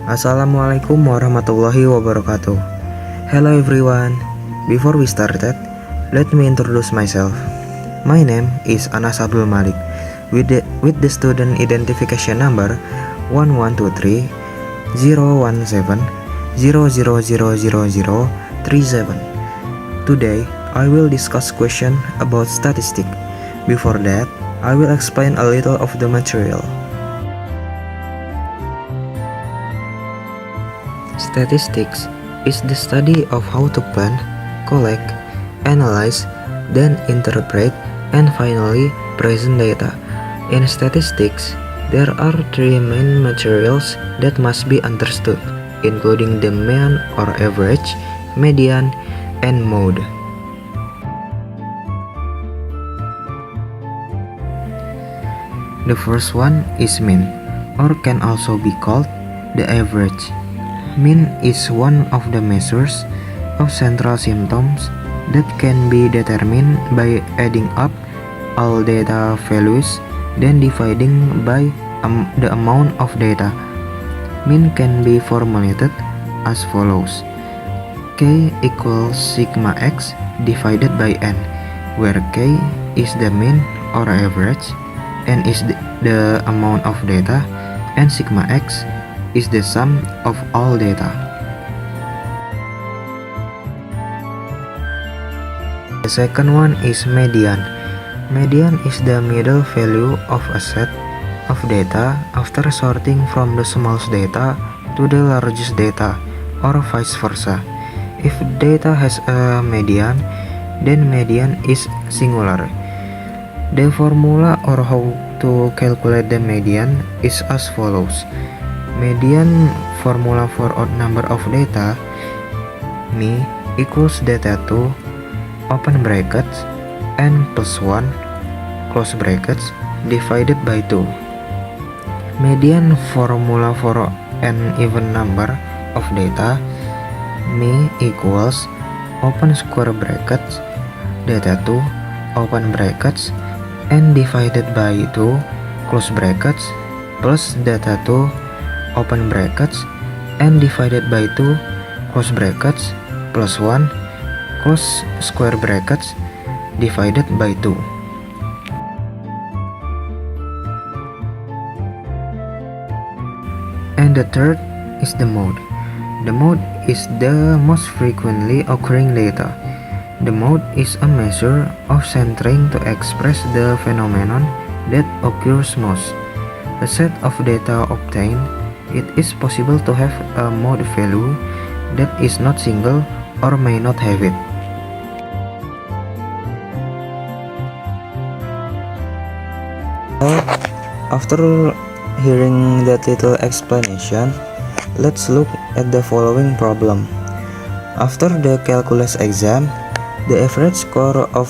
Assalamualaikum warahmatullahi wabarakatuh. Hello everyone. Before we started, let me introduce myself. My name is Anas Abdul Malik with the student identification number 1123 017 000037. Today, I will discuss question about statistics. Before that, I will explain a little of the material. Statistics is the study of how to plan, collect, analyze, then interpret, and finally present data. In statistics, there are three main materials that must be understood, including the mean or average, median, and mode. The first one is mean, or can also be called the average. Mean is one of the measures of central symptoms that can be determined by adding up all data values, then dividing by the amount of data. Mean can be formulated as follows: K equals sigma x divided by n, where K is the mean or average, n is the amount of data, and sigma x is the sum of all data. The second one is median. Median is the middle value of a set of data after sorting from the smallest data to the largest data, or vice versa. If data has a median, then median is singular. The formula or how to calculate the median is as follows. Median formula for odd number of data, mi equals data 2 open brackets n plus 1 close brackets divided by 2. Median formula for n even number of data, mi equals open square brackets data 2 open brackets n divided by 2 close brackets plus data 2 open brackets n divided by 2 close brackets plus 1 close square brackets divided by 2. And the third is the mode. The mode is the most frequently occurring data. The mode is a measure of centering to express the phenomenon that occurs most. A set of data obtained, it is possible to have a mode value that is not single or may not have it. After hearing that little explanation, let's look at the following problem. After the calculus exam, the average score of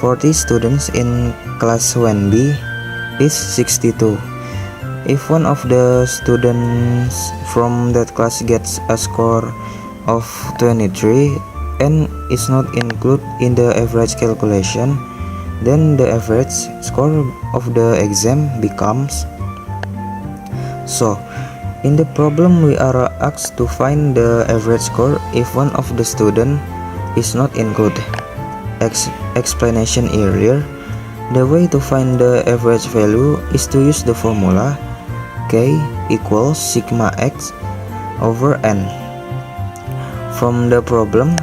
40 students in class 1B is 62. If one of the students from that class gets a score of 23 and is not included in the average calculation, then the average score of the exam becomes. So, in the problem we are asked to find the average score if one of the student is not included. Explanation earlier, the way to find the average value is to use the formula K equals sigma x over n. From the problem,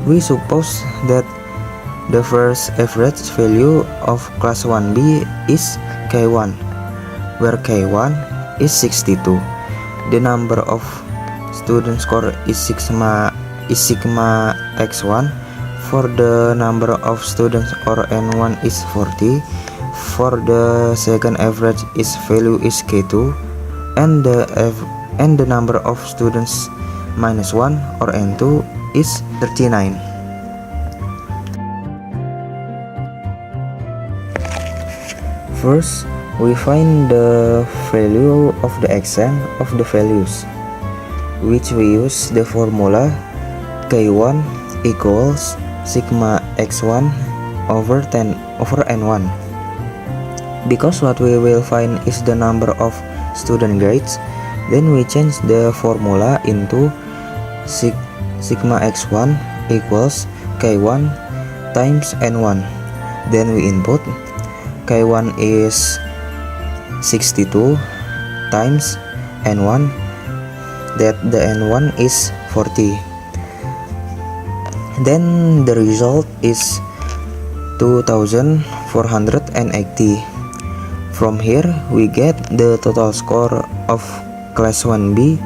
we suppose that the first average value of class 1B is K1, where K1 is 62. The number of student score is sigma x1. For the number of students or n1 is 40. For the second average value is K2, and the number of students minus 1 or n2 is 39. First, we find the value of the exam of the values, which we use the formula K1 equals sigma x1 over n1. Because what we will find is the number of student grades, then we change the formula into sigma x1 equals k1 times n1. Then we input k1 is 62 times n1, that the n1 is 40. Then the result is 2480. From here we get the total score of class 1B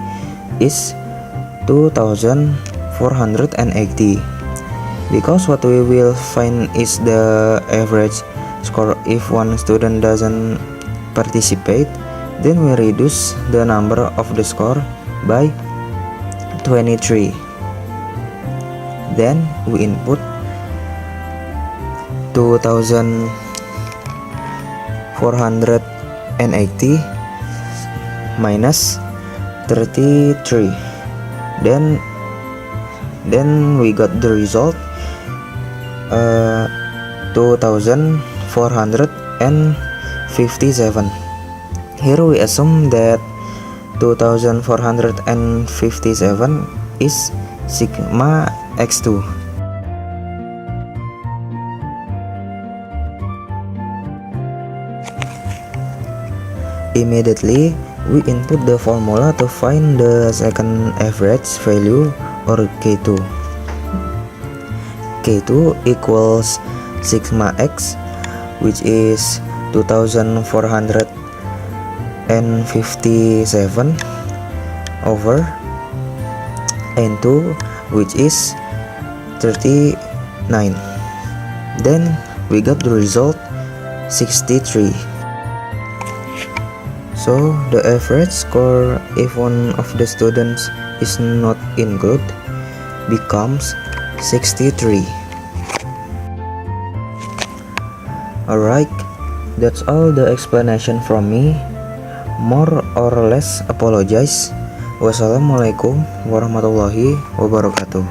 is 2480. Because what we will find is the average score if one student doesn't participate, then we reduce the number of the score by 23. Then we input 2480 minus 33. Then we got the result 2457. Here we assume that 2457 is sigma x2. Immediately we input the formula to find the second average value, or K2. K2 equals sigma x, which is 2457 over n2, which is 39. Then we got the result 63. So the average score if one of the students is not included becomes 63. Alright, that's all the explanation from me. More or less apologize. Wassalamualaikum warahmatullahi wabarakatuh.